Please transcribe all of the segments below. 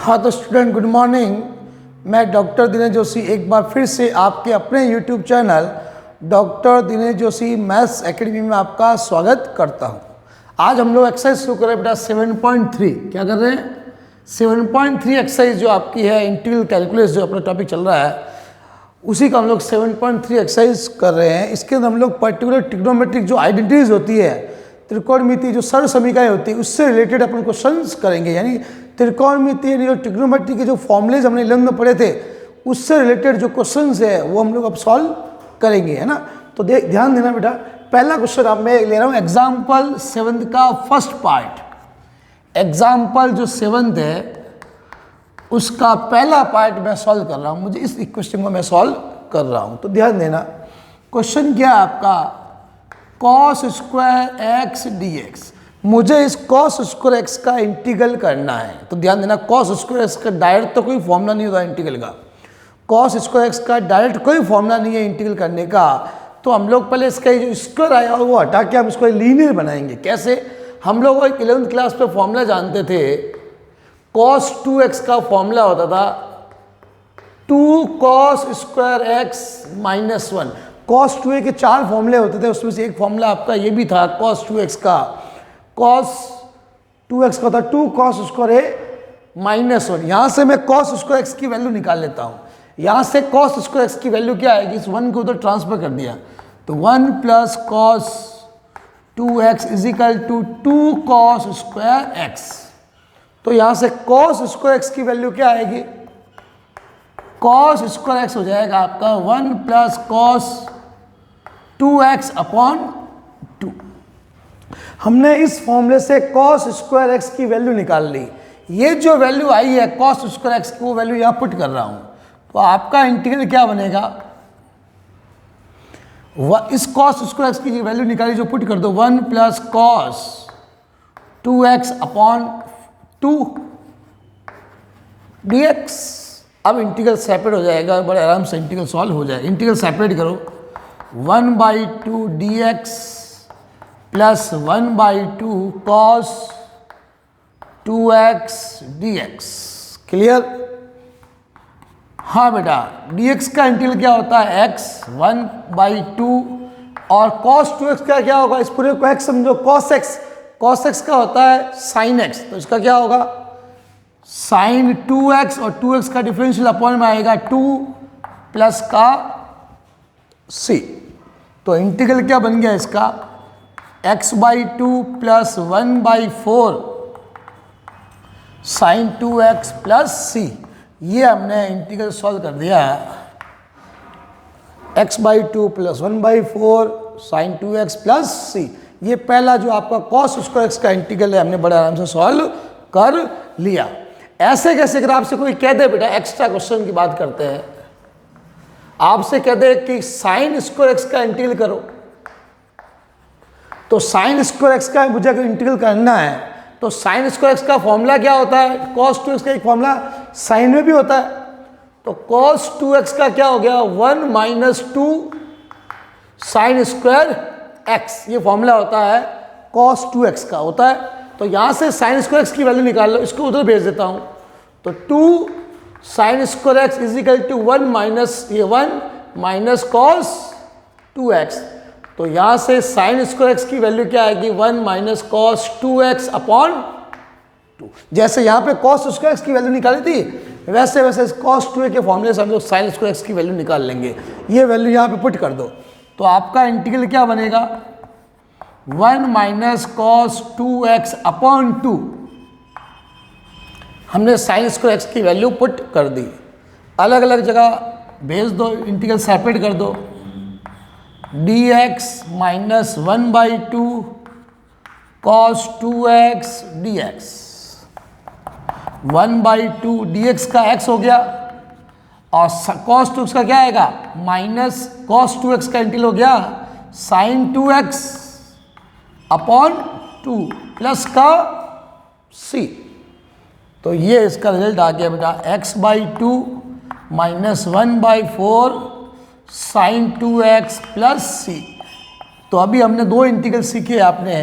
हाँ तो student good morning. मैं डॉक्टर दिनेश जोशी एक बार फिर से आपके अपने YouTube channel doctor Dinesh Joshi maths academy में आपका स्वागत करता हूँ। आज हम लोग एक्सरसाइज शुरू करें बेटा 7.3। क्या कर रहे हैं? 7.3 एक्सरसाइज जो आपकी है इंटीग्रल कैलकुलस जो अपना टॉपिक चल रहा है उसी का हम लोग 7.3 एक्सरसाइज कर रहे हैं। इसके अंदर हम लोग पर्टिकुलर ट्रिग्नोमेट्रिक जो आइडेंटिटीज होती है, त्रिकोणमिति जो सर्व समीकरण होती है उससे रिलेटेड अपन क्वेश्चंस करेंगे। यानी त्रिकोणमिति यानी जो ट्रिग्नोमेट्री के जो फॉर्मूलेज हमने 11 में पढ़े थे उससे रिलेटेड जो क्वेश्चंस है वो हम लोग अब सॉल्व करेंगे, है ना। तो ध्यान देना बेटा, पहला क्वेश्चन अब मैं ले रहा हूँ एग्जाम्पल 7 का फर्स्ट पार्ट। एग्जाम्पल जो 7 है उसका पहला पार्ट मैं सॉल्व कर रहा हूँ। मुझे इस इक्वेशन को मैं सॉल्व कर रहा हूँ। तो ध्यान देना, क्वेश्चन क्या है आपका, cos स्क्वायर एक्स dx। मुझे इस cos स्क्वायर एक्स का इंटीग्रल करना है। तो ध्यान देना, cos स्क्वायर एक्स का डायरेक्ट तो कोई फॉर्मूला नहीं होता इंटीग्रल का। cos स्क्वायर एक्स का डायरेक्ट कोई फॉर्मूला नहीं है इंटीग्रल करने का। तो हम लोग पहले इसका जो स्क्वायर आया वो हटा के हम इसको लीनियर बनाएंगे। कैसे? हम लोग 11th क्लास पे फॉर्मूला जानते थे, cos 2x का फॉर्मूला होता था 2 cos square x minus 1। cos 2a के 4 फॉर्मूले होते थे, उसमें से एक फॉर्मूला आपका ये भी था cos 2x का। cos 2x का था 2 cos स्क्वायर ए माइनस 1। यहाँ से मैं cos स्क्वायर एक्स की वैल्यू निकाल लेता हूँ। यहाँ से cos स्क्वायर एक्स की वैल्यू क्या आएगी, इस 1 को उधर ट्रांसफर कर दिया तो 1 plus cos 2x is equal to 2 cos square x. तो यहाँ से cos स्क्वायर एक्स की वैल्यू क्या आएगी, cos स्क्वायर एक्स हो जाएगा आपका 1 प्लस cos 2x अपॉन 2। हमने इस फॉर्मूले से cos स्क्वायर एक्स की वैल्यू निकाल ली। ये जो वैल्यू आई है cos स्क्वायर एक्स की वो वैल्यू यहाँ पुट कर रहा हूँ। तो आपका इंटीग्रल क्या बनेगा, इस cos स्क्वायर एक्स की वैल्यू निकाली जो पुट कर दो 1 plus cos 2x upon 2 dx। अब इंटीग्रल सेपरेट हो जाएगा, बड़े आराम से इंटीग्रल सॉल्व हो जाएगा। इंटीग्रल सेपरेट करो 1/2 dx plus 1/2 cos 2x dx। Clear? हाँ बेटा, dx का इंटीग्रल क्या होता है x 1/2 और cos 2x का क्या होगा, इस पूरे को x समझो, cos x का होता है sin x। तो इसका क्या होगा sin 2x और 2x का डिफरेंशियल अपॉन में आएगा 2 प्लस का c। तो इंटीग्रल क्या बन गया इसका x/2 plus 1/4 sin 2x plus c। ये हमने इंटीग्रल सॉल्व कर दिया है। x/2 plus 1/4 sin 2x plus c। ये पहला जो आपका cos स्क्वायर एक्स का इंटीग्रल है हमने बड़े आराम से सॉल्व कर लिया। ऐसे कैसे अगर आपसे कोई कह दे बेटा, एक्स्ट्रा क्वेश्चन की बात करते हैं, आपसे कह दे कि साइन स्क्वायर एक्स का इंटीग्रल करो, तो साइन स्क्वायर एक्स का मुझे अगर इंटीग्रल करना है तो साइन स्क्वायर एक्स का फॉर्मूला क्या होता है, cos 2x का एक फॉर्मूला साइन में भी होता है। तो cos 2x का क्या हो गया 1 माइनस 2 साइन स्क्वायर एक्स। ये फॉर्मूला होता है cos 2x का होता है। तो यहाँ से साइन स्क्वायर एक्स की वैल्यू निकाल लो, इसको उधर भेज देता हूँ। तो 2 sine square x is equal to 1 minus ये 1 माइनस cos 2x। तो यहाँ से साइन स्क्वायर एक्स की वैल्यू क्या आएगी 1 माइनस cos 2x अपॉन 2। जैसे यहाँ पे cos स्क्वायर एक्स की वैल्यू निकाली थी वैसे वैसे इस cos 2a के फॉर्मूले से हम लोग साइन स्क्वायर एक्स की वैल्यू निकाल लेंगे। ये वैल्यू यहाँ पे पुट कर दो तो आपका इंटीग्रल क्या बनेगा 1 माइनस cos 2x अपॉन 2। हमने साइन स्क्वायर एक्स की वैल्यू पुट कर दी। अलग अलग जगह भेज दो, इंटीग्रल सेपरेट कर दो। dx minus 1/2 cos 2x dx। 1/2 dx का x हो गया और cos 2x का क्या आएगा माइनस cos 2x का इंटीग्रल हो गया sin 2x अपॉन 2 प्लस का c। तो ये इसका रिजल्ट आ गया बेटा x/2 minus 1/4 sin 2x plus c। तो अभी हमने दो इंटीग्रल सीखे आपने,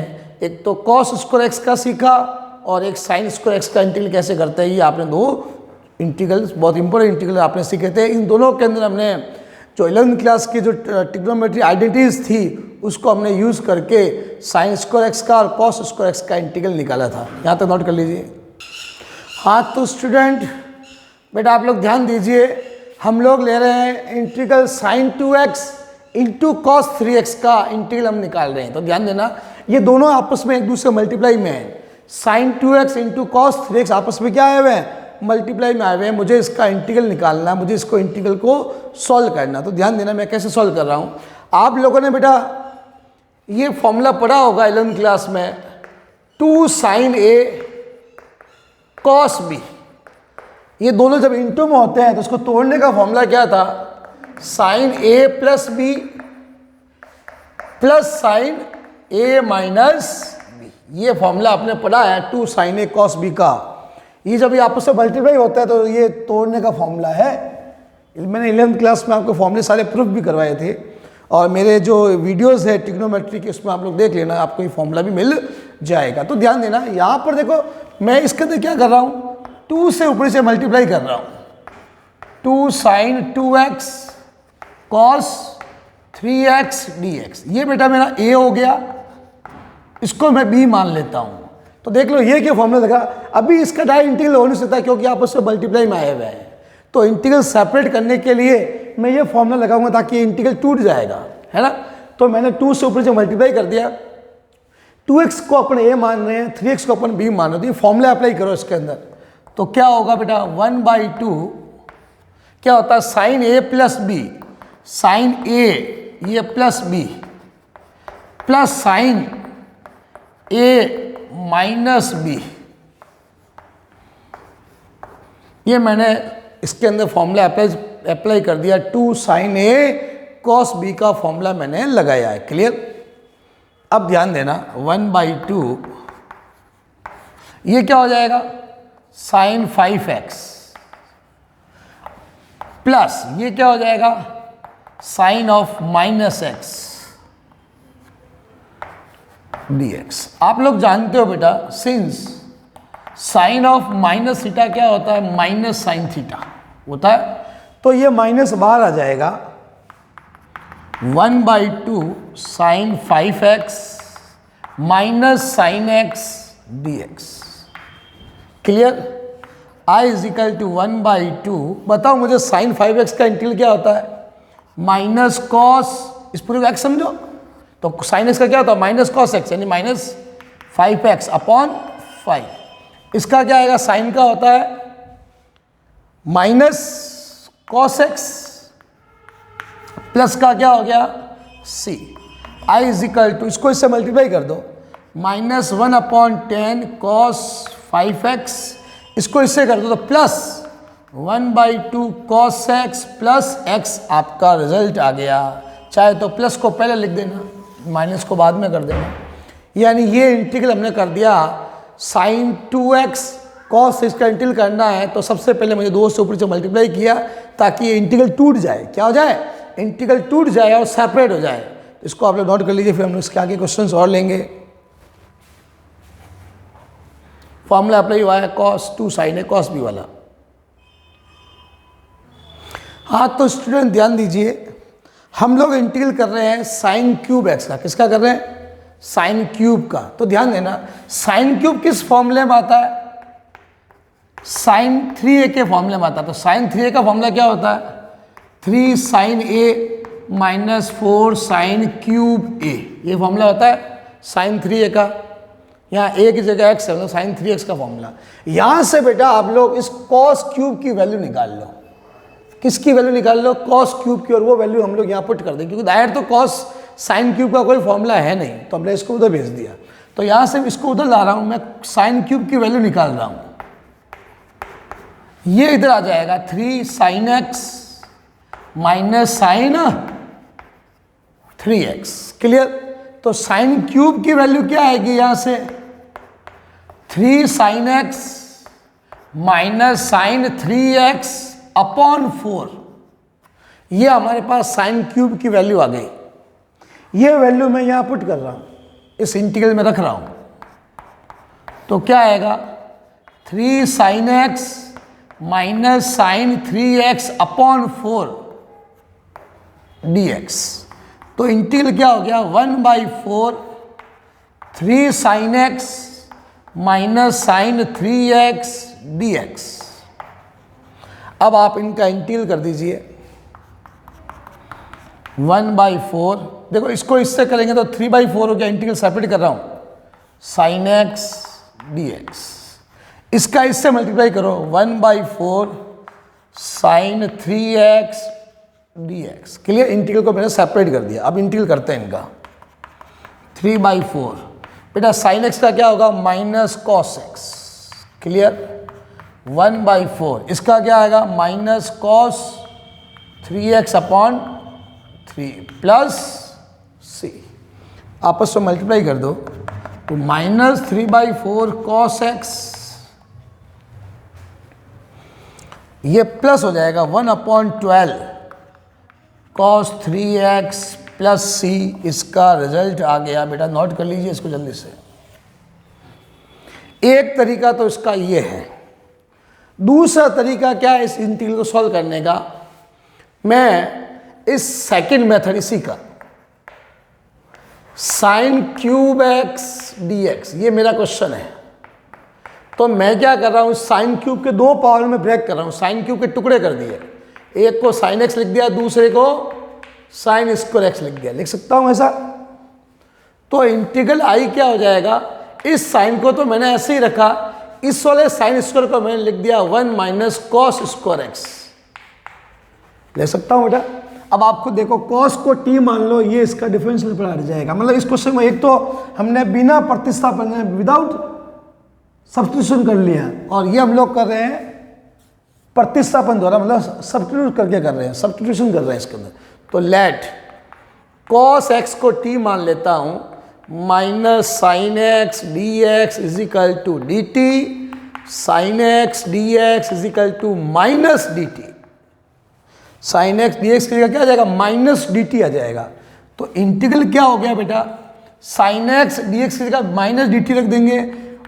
एक तो cos स्क्वायर एक्स का सीखा और एक साइन स्क्वायर एक्स का इंटीग्रल कैसे करते हैं, ये आपने दो इंटीग्रल्स बहुत इंपॉर्टेंट इंटीग्रल आपने सीखे थे। इन दोनों के अंदर हमने जो 11th क्लास की जो ट्रिग्नोमेट्री आइडेंटिटीज थी उसको हमने यूज़ करके साइन स्क्वायर एक्स का और कॉस स्क्वायर एक्स का इंटीग्रल निकाला था। यहाँ तक नोट कर लीजिए। हाँ तो स्टूडेंट बेटा आप लोग ध्यान दीजिए, हम लोग ले रहे हैं integral sign 2x into cos 3x का इंटीग्रल हम निकाल रहे हैं। तो ध्यान देना ये दोनों आपस में एक दूसरे मल्टीप्लाई में है। Sign 2x into cos 3x आपस में क्या आए हुए हैं, मल्टीप्लाई में आए हुए हैं। मुझे इसका इंटीग्रल निकालना, मुझे इसको इंटीग्रल को सॉल्व करना। तो ध्यान देना मैं कैसे सॉल्व कर रहा हूँ। आप लोगों ने बेटा ये फॉर्मूला पढ़ा होगा 11th क्लास में, 2 sin a cos b। ये दोनों जब इंटू में होते हैं तो उसको तोड़ने का फॉर्मूला क्या था, sine a plus b plus sine a minus b. ये फॉर्मूला आपने पढ़ा है 2 sin a cos b का। ये जब ये आपस में मल्टीप्लाई होता है तो ये तोड़ने का फॉर्मूला है। मैंने 11th क्लास में आपको फॉर्मूले सारे प्रूफ भी करवाए थे और मेरे जो वीडियोस है ट्रिग्नोमेट्री के उसमें आप लोग देख लेना, आपको ये फॉर्मूला भी मिल जाएगा। तो ध्यान देना यहाँ पर देखो मैं इसके अंदर क्या कर रहा हूँ, 2 से ऊपर से मल्टीप्लाई कर रहा हूँ। 2 sin 2x cos 3x dx। ये बेटा मेरा a हो गया, इसको मैं b मान लेता हूँ। तो देख लो ये क्या फॉर्मूला लगा। अभी इसका डायरेक्ट इंटीग्रल हो नहीं सकता क्योंकि आपस में मल्टीप्लाई में आए हुए हैं। तो इंटीग्रल सेपरेट करने के लिए मैं ये फॉर्मूला लगाऊंगा ताकि ये इंटीग्रल टूट जाएगा, है ना। तो मैंने 2 से ऊपर से मल्टीप्लाई कर दिया। 2x को अपन a मान रहे हैं, 3x को अपन b मान रहे हैं। तो ये फॉर्मूला अप्लाई करो इसके अंदर। तो क्या होगा बेटा 1/2 क्या होता है sine a plus b, sine a ये plus b plus sine a minus b. ये मैंने इसके अंदर फॉर्मूला अप्लाई कर दिया। 2 sin a cos b का फॉर्मूला मैंने लगाया है। क्लियर। अब ध्यान देना 1/2 ये क्या हो जाएगा साइन 5x प्लस ये क्या हो जाएगा sine of minus x dx। आप लोग जानते हो बेटा since sine of minus theta क्या होता है, माइनस साइन थीटा होता है। तो ये माइनस बाहर आ जाएगा 1/2 sine 5x minus sine x dx। Clear. I is equal to 1/2। बताओ मुझे साइन 5x का इंटीग्रल क्या होता है, माइनस कॉस, इस पूरे को x समझो तो साइन x का क्या होता है माइनस कॉस x यानी माइनस 5x अपॉन 5। इसका क्या आएगा साइन का होता है माइनस कॉस x प्लस का क्या हो गया c। I is equal to इसको इससे मल्टीप्लाई कर दो -1/10 cos 5x, इसको इससे कर दो तो plus 1/2 cos x plus x आपका रिजल्ट आ गया। चाहे तो प्लस को पहले लिख देना, माइनस को बाद में कर देना। यानी ये इंटीग्रल हमने कर दिया साइन 2x cos इसका इंटीग्रल करना है तो सबसे पहले मुझे 2 से ऊपर से मल्टीप्लाई किया ताकि ये इंटीग्रल टूट जाए। क्या हो जाए, इंटीग्रल टूट जाए और सेपरेट हो जाए। तो इसको आप लोग नोट कर लीजिए, फिर हम इसके आगे क्वेश्चंस और लेंगे। फॉर्मूला अप्लाई हुआ है cos 2 sin a cos b वाला। हाँ तो स्टूडेंट ध्यान दीजिए, हम लोग इंटीग्रल कर रहे हैं साइन क्यूब एक्स का। किसका कर रहे हैं, साइन क्यूब का। तो ध्यान देना साइन क्यूब किस फॉर्मूले में आता है, साइन 3a के फॉर्मूले में आता है। तो साइन 3a का फॉर्मूला क्या होता है 3 sin a minus 4 sine cube a। ये फॉर्मूला होता है साइन 3a का। यहाँ a की जगह x है तो साइन 3x का फॉर्मूला। यहाँ से बेटा आप लोग इस कॉस क्यूब की वैल्यू निकाल लो। किसकी वैल्यू निकाल लो, कॉस क्यूब की, और वो वैल्यू हम लोग यहाँ पुट कर दें क्योंकि दायर तो कॉस साइन क्यूब का कोई फॉर्मूला है नहीं, तो हमने इसको उधर भेज दिया। तो यहाँ से इसको उधर ला रहा हूँ मैं, साइन क्यूब की वैल्यू निकाल रहा हूँ। ये इधर आ जाएगा 3 sin x minus sine 3x। Clear. तो साइन क्यूब की वैल्यू क्या आएगी यहाँ से 3 sin x minus sine 3x upon 4। ये हमारे पास साइन क्यूब की वैल्यू आ गई। ये वैल्यू मैं यहाँ पुट कर रहा हूँ, इस इंटीग्रल में रख रहा हूँ। तो क्या आएगा 3 sin x minus sine 3x upon 4 dx। तो इंटीग्रल क्या हो गया 1/4 3 sin x minus sine 3x dx। अब आप इनका इंटीग्रल कर दीजिए 1/4, देखो इसको इससे करेंगे तो 3/4 हो गया, इंटीग्रल सेपरेट कर रहा हूं, साइन एक्स dx। इसका इससे मल्टीप्लाई करो 1/4 sign 3x dx। Clear, integral को मैंने सेपरेट कर दिया। अब इंटीग्रल करते हैं इनका 3/4, बेटा साइन x का क्या होगा माइनस कॉस x। क्लियर, 1/4 इसका क्या आएगा minus cos 3x upon 3 plus c। आपस में मल्टीप्लाई कर दो तो माइनस 3/4 कॉस x, ये प्लस हो जाएगा 1/12 कॉस 3x प्लस c। इसका रिजल्ट आ गया। बेटा नोट कर लीजिए इसको जल्दी से। एक तरीका तो इसका ये है। दूसरा तरीका क्या है इस इंटीग्रल को सॉल्व करने का, मैं इस सेकंड मेथड इसी का साइन क्यूब एक्स dx, ये मेरा क्वेश्चन है। तो मैं क्या कर रहा हूं, साइन क्यूब के 2 पावर में ब्रेक कर रहा हूं, साइन क्यूब के टुकड़े कर दिए, एक को साइन एक्स लिख दिया, दूसरे को साइन स्क्वायर एक्स लिख दिया। लिख सकता हूं ऐसा। तो इंटीग्रल आई क्या हो जाएगा, इस साइन को तो मैंने ऐसे ही रखा, इस वाले साइन स्क्वायर को मैंने लिख दिया 1 माइनस कॉस स्क्वायर एक्स। ले सकता हूं बेटा। अब आप खुद देखो, कॉस को t मान लो, ये इसका डिफरेंशियल पर हट जाएगा। मतलब इस क्वेश्चन में एक तो हमने बिना प्रतिस्थापन विदाउट सब्स्टिट्यूशन कर लिया, और ये हम लोग कर रहे हैं प्रतिस्थापन द्वारा, मतलब सब्स्टिट्यूट करके कर रहे हैं, सब्स्टिट्यूशन कर रहे हैं इसके अंदर। तो लेट कॉस x को t मान लेता हूं minus sine x d x is equal to d t, sine x d x is equal to minus d t. Sine x d x की जगह क्या आ जाएगा माइनस डी टी आ जाएगा। तो इंटीग्रल क्या हो गया बेटा, साइन एक्स डी एक्स की जगह माइनस डी टी रख देंगे,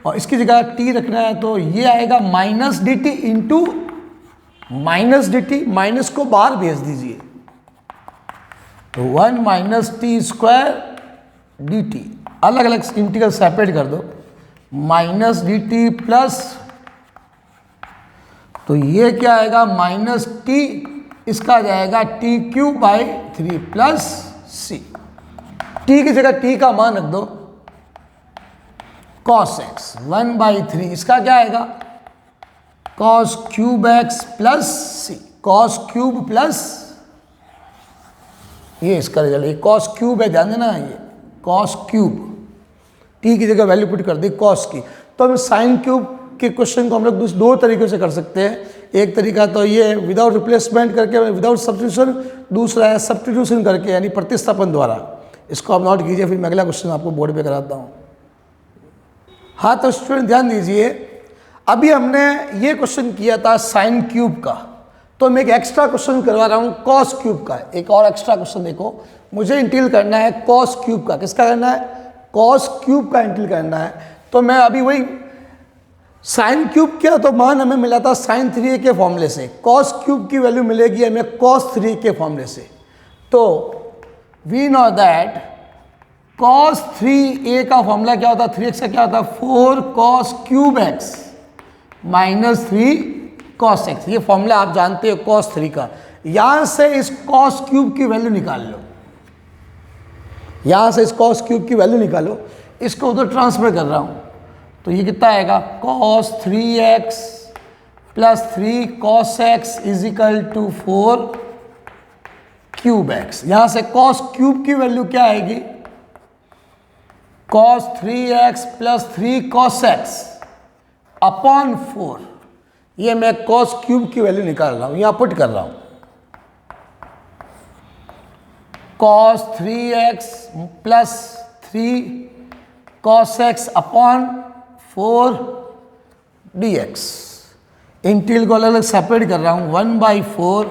और इसकी जगह टी रखना है, तो ये आएगा minus d T into minus d t. Minus को बाहर भेज दीजिए, तो 1 minus t square d t. अलग अलग इंटीग्रल सेपरेट कर दो, माइनस डी टी प्लस, तो ये क्या आएगा माइनस टी, इसका आ जाएगा t cube by 3 plus c. T की जगह टी का मान रख दो कॉस एक्स 1/3, इसका क्या आएगा कॉस क्यूब एक्स प्लस सी, कॉस क्यूब प्लस, ये इसका रिजल्ट, ये कॉस क्यूब है, ध्यान देना, ये कॉस क्यूब, टी की जगह वैल्यू पुट कर दी कॉस की। तो हम साइन क्यूब के क्वेश्चन को हम लोग 2 तरीकों से कर सकते हैं। एक तरीका तो ये विदाउट रिप्लेसमेंट करके, विदाउट सब्स्टिट्यूशन, दूसरा है सब्स्टिट्यूशन करके, यानी प्रतिस्थापन द्वारा। इसको आप नोट कीजिए, फिर मैं अगला क्वेश्चन आपको बोर्ड पे कराता हूँ। हाँ तो स्टूडेंट ध्यान दीजिए, अभी हमने ये क्वेश्चन किया था साइन क्यूब का, तो मैं एक एक्स्ट्रा क्वेश्चन करवा रहा हूँ कॉस क्यूब का। एक और एक्स्ट्रा क्वेश्चन देखो, मुझे इंटीग्रल करना है कॉस क्यूब का। किसका करना है, कॉस क्यूब का इंटीग्रल करना है। तो मैं अभी वही साइन क्यूब क्या, तो मान हमें मिला था साइन 3a के फॉर्मूले से, कॉस क्यूब की वैल्यू मिलेगी हमें कॉस 3 के फॉर्मूले से। तो we know that cos 3a का फॉर्मूला क्या होता है, 3x का क्या होता है 4 cos cube x minus 3 cos x. ये फॉर्मूला आप जानते हो कॉस 3 का। यहां से इस कॉस क्यूब की वैल्यू निकाल लो, यहां से इस कॉस क्यूब की वैल्यू निकालो, इसको उधर ट्रांसफर कर रहा हूं, तो ये कितना आएगा cos 3x plus 3 cos x is equal to 4 cube x. यहां से कॉस क्यूब की वैल्यू क्या आएगी, cos 3x plus 3 cos x upon 4। ये मैं कॉस क्यूब की वैल्यू निकाल रहा हूं, यहां पुट कर रहा हूं, cos 3x plus 3 cos x upon 4 dx। Integral को अलग अलग सेपरेट कर रहा हूं, 1/4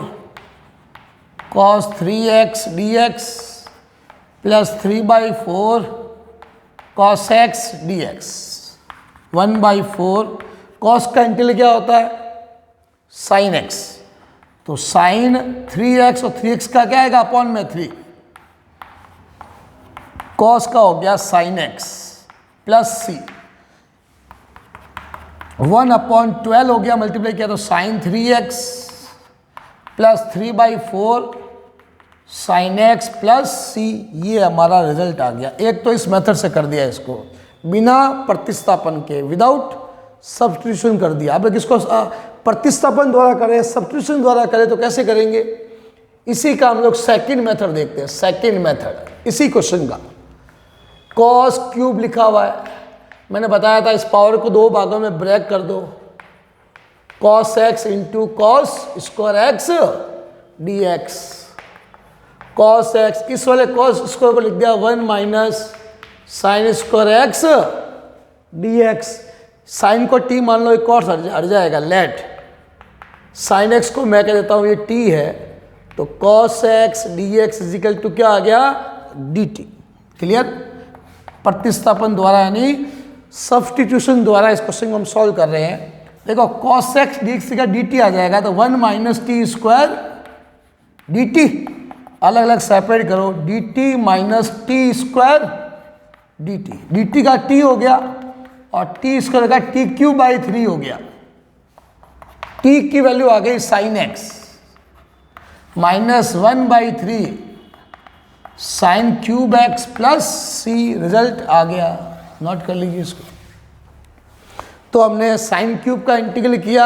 cos 3x dx plus 3/4 cos x dx। 1/4 cos का इंटीग्रल क्या होता है साइन एक्स, तो साइन 3x और 3x का क्या आएगा अपॉन में 3, कॉस का हो गया साइन एक्स प्लस सी, 1/12 हो गया, मल्टीप्लाई किया तो sine 3x plus 3/4 sine x plus c, ये हमारा रिजल्ट आ गया। एक तो इस मेथड से कर दिया इसको बिना प्रतिस्थापन के, विदाउट सब्स्टिट्यूशन कर दिया। अब किसको प्रतिस्थापन द्वारा करें सब्स्टिट्यूशन द्वारा करें तो कैसे करेंगे, इसी का हम लोग सेकंड मेथड देखते हैं। सेकंड मेथड इसी क्वेश्चन का कॉस क्यूब लिखा हुआ है, मैंने बताया था इस पावर को दो भागों में ब्रेक कर दो, cos x into cos square x d x, cos x, इस वाले कॉस स्क्वायर को लिख दिया 1 minus sine square x d x, sine को टी मान लो, एक कॉस हट जाएगा, लेट साइन एक्स को मैं कह देता हूँ ये टी है, तो cos x d x is equal to क्या आ गया डी टी। क्लियर, प्रतिस्थापन द्वारा यानी सब्स्टिट्यूशन द्वारा इस क्वेश्चन को हम सॉल्व कर रहे हैं। देखो कॉस एक्स डी एक्स का डी टी आ जाएगा, तो 1 minus t square d t, अलग अलग सेपरेट करो, d t minus t square d t, d t का टी हो गया और टी स्क्वायर का टी क्यू बाई 3 हो गया, टी की वैल्यू आ गई sine x minus 1/3 sine cube x plus c, result आ गया। नोट कर लीजिए इसको। तो हमने साइन क्यूब का इंटीग्रल किया,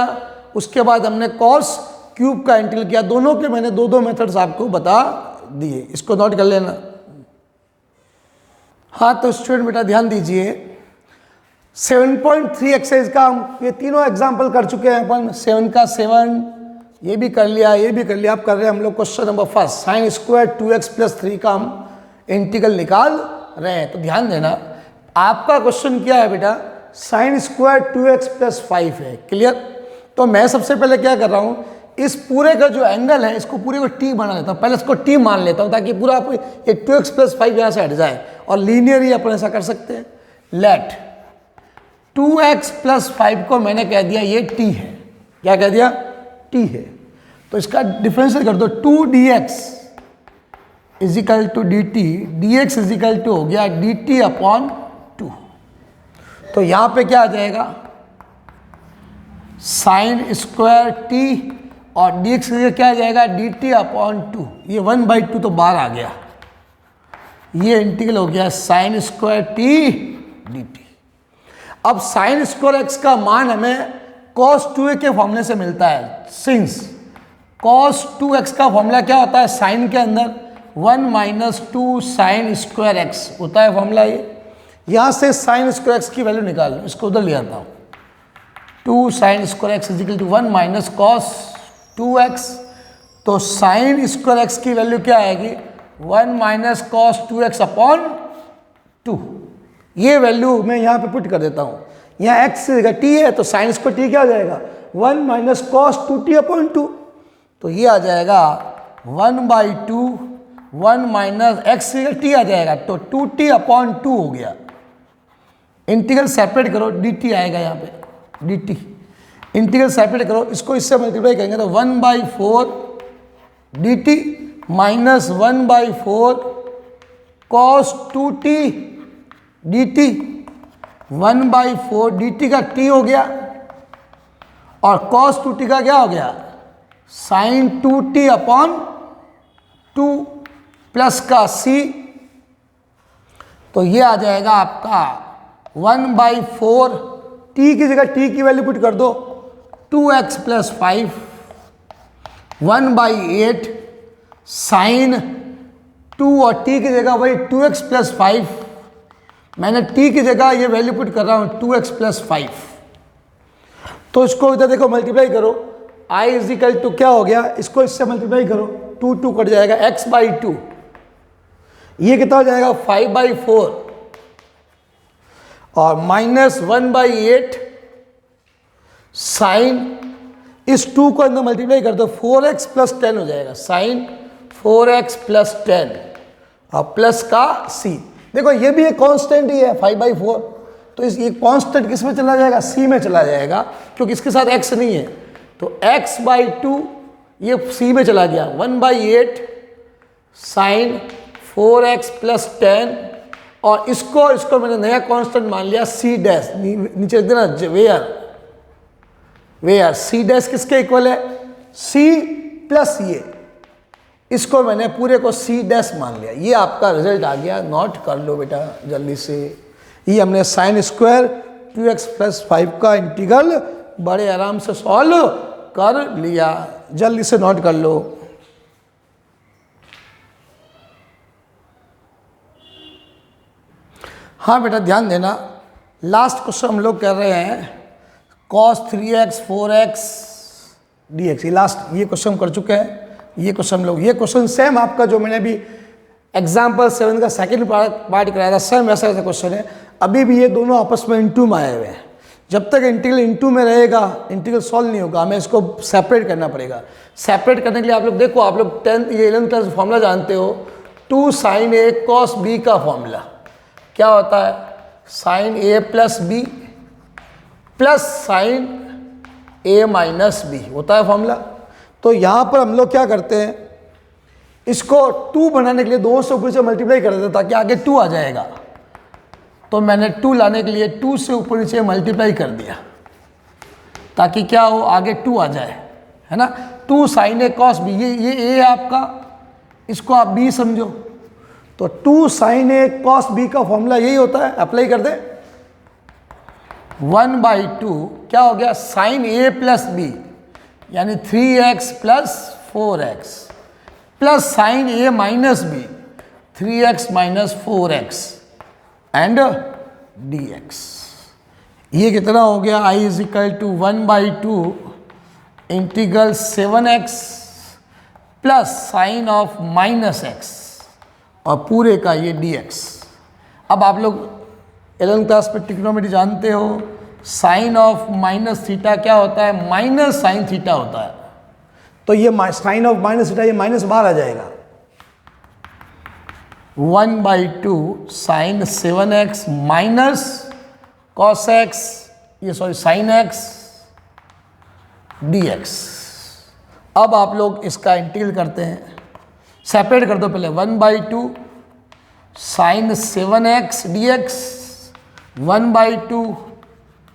उसके बाद हमने कॉस क्यूब का इंटीग्रल किया, दोनों के मैंने दो मेथड्स आपको बता दिए, इसको नोट कर लेना। हाँ तो स्टूडेंट बेटा ध्यान दीजिए, 7.3 एक्सरसाइज का हम ये तीनों एग्जाम्पल कर चुके हैं अपन, 7 का 7, ये भी कर लिया, ये भी कर लिया। अब कर रहे हैं हम लोग question number first, sine square 2x plus 3 का हम इंटीग्रल निकाल रहे हैं। तो ध्यान देना, आपका क्वेश्चन क्या है बेटा, साइन स्क्वायर 2x प्लस 5 है। क्लियर, तो मैं सबसे पहले क्या कर रहा हूँ, इस पूरे का जो एंगल है इसको पूरे को t बना लेता हूँ, पहले इसको t मान लेता हूँ ताकि पूरा ये 2x प्लस 5 यहाँ से हट जाए, और लीनियर ही अपन ऐसा कर सकते हैं। लेट 2x प्लस 5 को मैंने कह दिया ये t है, क्या कह दिया t है, तो इसका डिफरेंशियल कर दो, 2dx is equal to d t, d x is equal to हो गया डी टी अपॉन 2, तो यहाँ पे क्या आ जाएगा साइन स्क्वायर टी और डी एक्स क्या आ जाएगा डी टी अपॉन 2, ये 1/2 तो बाहर आ गया, ये इंटीग्रल हो गया sine square T d T. अब साइन स्क्वायर एक्स का मान हमें cos 2a के फॉर्मूले से मिलता है, सिंस cos 2x का फॉर्मूला क्या होता है साइन के अंदर 1 माइनस 2 साइन स्क्वायर एक्स होता है फॉर्मूला। ये यहाँ से साइन स्क्वायर एक्स की वैल्यू निकाल लो, इसको उधर ले आता हूँ, 2 sine square x is equal to 1 minus cos 2x, तो साइन स्क्वायर एक्स की वैल्यू क्या आएगी 1 माइनस कॉस 2x अपॉन 2, ये वैल्यू मैं यहाँ पे पुट कर देता हूँ, यहाँ x से जगह t है तो साइन स्क्वायर t क्या हो जाएगा 1 माइनस कॉस 2t अपॉन 2, तो ये आ जाएगा 1/2 1 माइनस एक्स से t आ जाएगा, तो 2t अपॉन 2 हो गया। इंटीग्रल सेपरेट करो, dt आएगा यहाँ पे dt, इंटीग्रल सेपरेट करो, इसको इससे मल्टीप्लाई करेंगे तो 1/4 dt minus 1/4 cos 2t dt, 1/4 dt का t हो गया और cos 2t का क्या हो गया साइन 2t अपॉन 2 प्लस का c, तो ये आ जाएगा आपका 1/4, t की जगह t की वैल्यू पुट कर दो 2x प्लस 5, 1/8 साइन 2 और t की जगह वही 2x प्लस 5, मैंने t की जगह ये वैल्यू पुट कर रहा हूँ 2x प्लस 5, तो इसको इधर देखो मल्टीप्लाई करो, i इजिकल टू क्या हो गया, इसको इससे मल्टीप्लाई करो, 2 कट जाएगा, x/2, ये कितना हो जाएगा 5/4 और माइनस 1/8 साइन, इस 2 को अंदर मल्टीप्लाई कर दो 4x प्लस 10 हो जाएगा, साइन 4x प्लस 10 और प्लस का c। देखो ये भी एक कांस्टेंट ही है 5/4, तो इस ये कांस्टेंट किस में चला जाएगा, सी में चला जाएगा, क्योंकि इसके साथ एक्स नहीं है। तो x/2 ये सी में चला गया, 1/8 साइन 4x + 10, और इसको मैंने नया कांस्टेंट मान लिया c डैश, नीचे लिख देना वेयर c डैश किसके इक्वल है, c प्लस ये, इसको मैंने पूरे को c डैश मान लिया। ये आपका रिजल्ट आ गया, नोट कर लो बेटा जल्दी से। ये हमने साइन स्क्वायर 2x + 5 का इंटीग्रल बड़े आराम से सॉल्व कर लिया, जल्दी से नोट कर लो। हाँ बेटा ध्यान देना, लास्ट क्वेश्चन हम लोग कर रहे हैं cos 3x 4x dx, ये लास्ट ये क्वेश्चन कर चुके हैं। ये क्वेश्चन सेम आपका जो मैंने अभी एग्जाम्पल 7 का सेकंड पार्ट कराया था, सेम वैसा वैसा क्वेश्चन है। अभी भी ये दोनों आपस में इनटू में आए हुए हैं। जब तक इंटीग्रल इनटू में रहेगा इंटीग्रल सॉल्व नहीं होगा, हमें इसको सेपरेट करना पड़ेगा। सेपरेट करने के लिए आप लोग देखो, आप लोग 10th ये 11th क्लास फॉर्मूला जानते हो, 2 sin a cos b का फॉर्मूला क्या होता है, sin a + b plus sin a - b होता है फॉर्मूला। तो यहाँ पर हम लोग क्या करते हैं, इसको 2 बनाने के लिए 2 से ऊपर से मल्टीप्लाई कर देते हैं ताकि आगे 2 आ जाएगा। तो मैंने 2 लाने के लिए 2 से ऊपर नीचे मल्टीप्लाई कर दिया ताकि क्या हो, आगे 2 आ जाए, है ना। 2 sin a cos b, ये a है आपका, इसको आप b समझो। तो 2 sin a cos b का फॉर्मूला यही होता है, अप्लाई कर दे। 1/2 क्या हो गया, sin a + b यानी 3x + 4x plus sin a - b 3x - 4x and dx। ये कितना हो गया, I = 1/2 integral 7x plus sign of -x और पूरे का ये dx। अब आप लोग 11th क्लास में ट्रिग्नोमेट्री जानते हो, साइन ऑफ -θ क्या होता है, -sin θ होता है। तो ये साइन ऑफ -θ, ये माइनस बाहर आ जाएगा। 1/2 sin 7x minus cos x, ये सॉरी sin x dx। अब आप लोग इसका इंटीग्रल करते हैं, सेपरेट कर दो पहले। 1/2 sin 7x dx, 1/2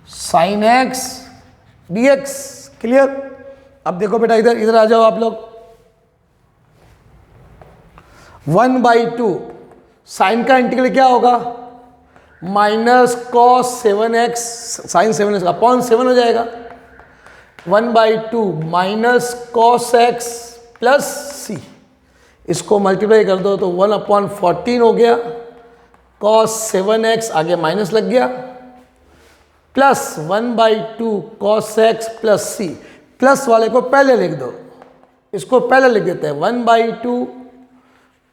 sin x dx। Clear. अब देखो बेटा इधर आ जाओ आप लोग। 1/2 साइन का इंटीग्रल क्या होगा, -cos 7x sin 7x upon 7 हो जाएगा। 1/2 -cos x प्लस c, इसको मल्टीप्लाई कर दो तो 1/14 हो गया। cos 7x आगे माइनस लग गया, plus 1/2 cos x plus c। Plus वाले को पहले लिख दो, इसको पहले लिख देते हैं। 1/2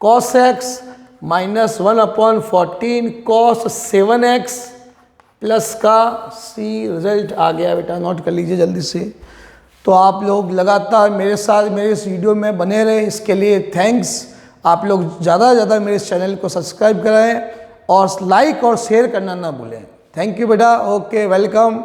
cos x minus 1/14 cos 7x plus का c। रिजल्ट आ गया बेटा, नोट कर लीजिए जल्दी से। तो आप लोग लगातार मेरे साथ मेरे इस वीडियो में बने रहे, इसके लिए थैंक्स। आप लोग ज़्यादा से ज़्यादा मेरे इस चैनल को सब्सक्राइब कराएं और लाइक और शेयर करना ना भूलें। थैंक यू बेटा, ओके वेलकम।